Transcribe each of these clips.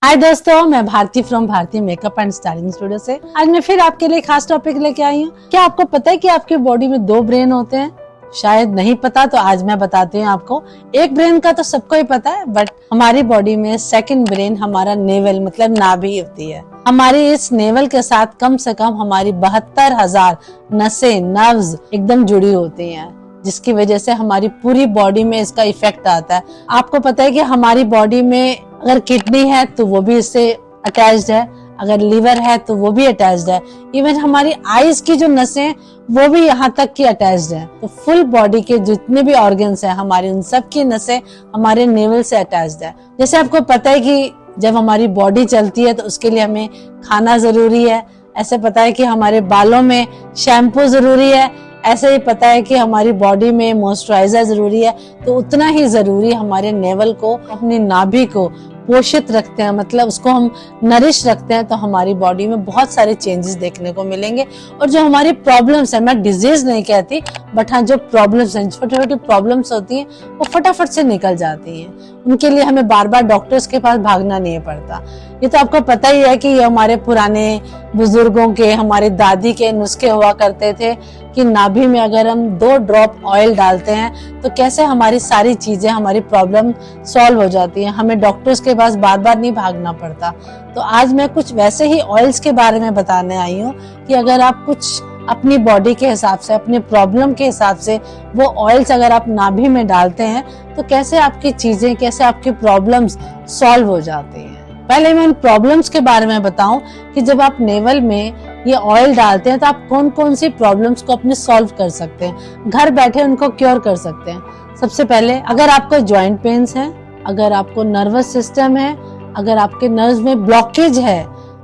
हाय दोस्तों, मैं Bharti from Bharti makeup and styling studio से आज मैं फिर आपके लिए खास टॉपिक लेके आई हूँ। क्या आपको पता है कि आपकी बॉडी में 2 ब्रेन होते हैं? शायद नहीं पता, तो आज मैं बताती हूँ आपको। एक ब्रेन का तो सबको ही पता है, बट हमारी बॉडी में सेकंड ब्रेन हमारा नेवल मतलब नाभि होती है। हमारी इस नेवल के साथ कम से कम हमारी 72,000 नसें नर्व्स एकदम जुड़ी होती हैं, जिसकी वजह से हमारी पूरी बॉडी में इसका इफेक्ट आता है। आपको पता है कि हमारी बॉडी में अगर किडनी है तो वो भी इससे अटैच्ड है, अगर लीवर है तो वो भी अटैच्ड है, इवन हमारी आईज की जो नसें वो भी यहाँ तक की अटैच्ड है। तो फुल बॉडी के जितने भी ऑर्गन्स हैं हमारे, उन सब की नसें हमारे नेवल से अटैच्ड है। जैसे आपको पता है कि जब हमारी बॉडी चलती है तो उसके लिए हमें खाना जरूरी है, ऐसे पता है कि हमारे बालों में शैम्पू जरूरी है, ऐसे ही पता है कि हमारी बॉडी में मॉइस्चराइजर जरूरी है, तो उतना ही जरूरी हमारे नेवल को, अपनी नाभि को पोषित रखते हैं, मतलब उसको हम नरिश रखते हैं, तो हमारी बॉडी में बहुत सारे चेंजेस देखने को मिलेंगे। और जो हमारी प्रॉब्लम्स है, मैं डिजीज नहीं कहती, बट हाँ जो प्रॉब्लम्स हैं, छोटी छोटी प्रॉब्लम्स होती हैं, वो फटाफट से निकल जाती हैं। उनके लिए हमें बार बार डॉक्टर्स के पास भागना नहीं पड़ता। ये तो आपको पता ही है कि ये हमारे पुराने बुजुर्गों के, हमारी दादी के नुस्खे हुआ करते थे कि नाभि में अगर हम 2 ड्रॉप ऑयल डालते हैं तो कैसे हमारी सारी चीजें, हमारी प्रॉब्लम सॉल्व हो जाती हैं, हमें डॉक्टर्स के पास बार बार नहीं भागना पड़ता। तो आज मैं कुछ वैसे ही ऑयल्स के बारे में बताने आई हूँ कि अगर आप कुछ अपनी बॉडी के हिसाब से, अपनी प्रॉब्लम के हिसाब से वो ऑयल्स अगर आप नाभि में डालते हैं तो कैसे आपकी चीजें, कैसे आपकी प्रॉब्लम्स सॉल्व हो जाती हैं। पहले मैं इन प्रॉब्लम्स के बारे में बताऊं कि जब आप नेवल में ये ऑयल डालते हैं तो आप कौन कौन सी प्रॉब्लम्स को अपने सॉल्व कर सकते हैं, घर बैठे उनको क्योर कर सकते हैं। सबसे पहले, अगर आपको जॉइंट पेन्स हैं, अगर आपको नर्वस सिस्टम है, अगर आपके नर्व्स में ब्लॉकेज है,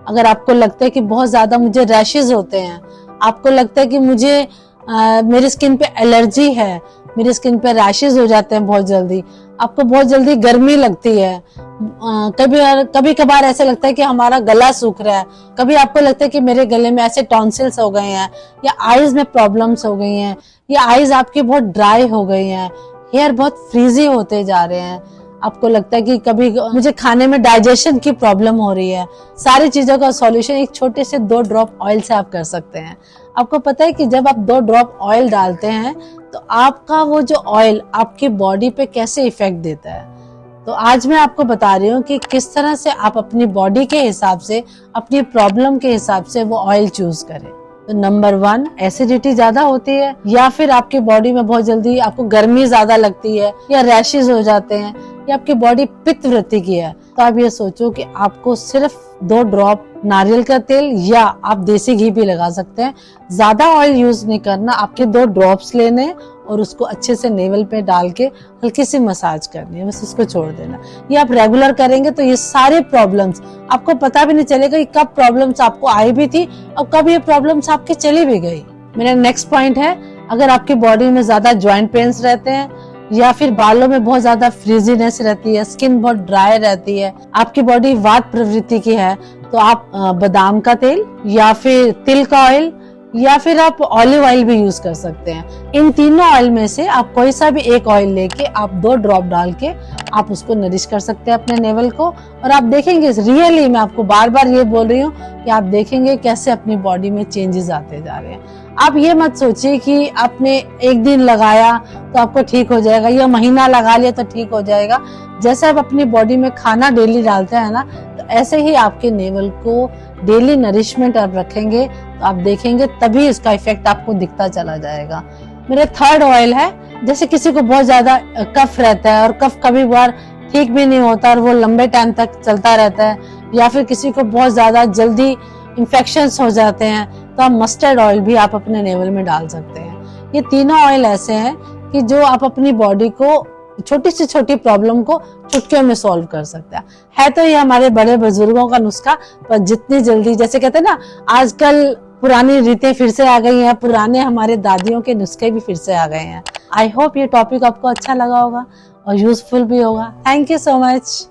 अगर आपको लगता है कि बहुत ज्यादा मुझे रैशेज होते हैं, आपको लगता है कि मुझे मेरी स्किन पे एलर्जी है, मेरी स्किन पे रैशेज हो जाते हैं बहुत जल्दी, आपको बहुत जल्दी गर्मी लगती है, कभी कभार ऐसा लगता है कि हमारा गला सूख रहा है, कभी आपको लगता है कि मेरे गले में ऐसे टॉन्सिल्स हो गए हैं, या आईज में प्रॉब्लम्स हो गई हैं, या आईज आपकी बहुत ड्राई हो गई हैं, हेयर बहुत फ्रीजी होते जा रहे हैं, आपको लगता है कि कभी मुझे खाने में डाइजेशन की प्रॉब्लम हो रही है। सारी चीजों का सॉल्यूशन एक छोटे से 2 ड्रॉप ऑयल से आप कर सकते हैं। आपको पता है कि जब आप 2 ड्रॉप ऑयल डालते हैं तो आपका वो जो ऑयल आपकी बॉडी पे कैसे इफेक्ट देता है। तो आज मैं आपको बता रही हूँ कि किस तरह से आप अपनी बॉडी के हिसाब से, अपनी प्रॉब्लम के हिसाब से वो ऑयल चूज करें। तो नंबर 1, एसिडिटी ज्यादा होती है, या फिर आपकी बॉडी में बहुत जल्दी आपको गर्मी ज्यादा लगती है, या रैशेज हो जाते हैं, या आपकी बॉडी पित्त वृत्ति की है, तो आप ये सोचो कि आपको सिर्फ 2 ड्रॉप नारियल का तेल, या आप देसी घी भी लगा सकते हैं, ज्यादा ऑयल यूज नहीं करना, आपके 2 ड्रॉप्स लेने और उसको अच्छे से नेवल पे डाल के हल्की सी मसाज करनी है, बस उसको छोड़ देना। ये आप रेगुलर करेंगे तो ये सारे प्रॉब्लम्स आपको पता भी नहीं चलेगा कि कब प्रॉब्लम्स आपको आई भी थी और कब ये प्रॉब्लम्स आपके चली भी गई। मेरा नेक्स्ट पॉइंट है, अगर आपकी बॉडी में ज्यादा ज्वाइंट पेन्स रहते हैं, या फिर बालों में बहुत ज्यादा फ्रीजीनेस रहती है, स्किन बहुत ड्राई रहती है, आपकी बॉडी वात प्रवृत्ति की है, तो आप बादाम का तेल, या फिर तिल का ऑयल, या फिर आप ऑलिव ऑयल भी यूज कर सकते हैं। इन तीनों ऑयल में से आप कोई सा भी एक ऑयल लेके आप 2 ड्रॉप डाल के आप उसको नरिश कर सकते हैं अपने नेवल को, और आप देखेंगे रियली, मैं आपको बार बार ये बोल रही हूँ कि आप देखेंगे कैसे अपनी बॉडी में चेंजेस आते जा रहे हैं। आप ये मत सोचिए कि आपने एक दिन लगाया तो आपको ठीक हो जाएगा, या महीना लगा लिया तो ठीक हो जाएगा। जैसे आप अपनी बॉडी में खाना डेली डालते हैं ना, तो ऐसे ही आपके नेवल को डेली नरिशमेंट आप रखेंगे तो आप देखेंगे तभी इसका इफेक्ट आपको दिखता चला जाएगा। मेरा 3rd ऑयल है, जैसे किसी को बहुत ज्यादा कफ रहता है और कफ कभी बार ठीक भी नहीं होता और वो लंबे टाइम तक चलता रहता है, या फिर किसी को बहुत ज्यादा जल्दी इन्फेक्शंस हो जाते हैं, तो आप मस्टर्ड ऑयल भी आप अपने नेवल में डाल सकते हैं। ये तीनों ऑयल ऐसे हैं कि जो आप अपनी बॉडी को, छोटी से छोटी प्रॉब्लम को चुटकियों में सॉल्व कर सकता है। तो ये हमारे बड़े बुजुर्गों का नुस्खा, पर जितनी जल्दी, जैसे कहते हैं ना, आजकल पुरानी रीतें फिर से आ गई हैं, पुराने हमारे दादियों के नुस्खे भी फिर से आ गए हैं। आई होप ये टॉपिक आपको अच्छा लगा होगा और यूजफुल भी होगा। Thank you so much.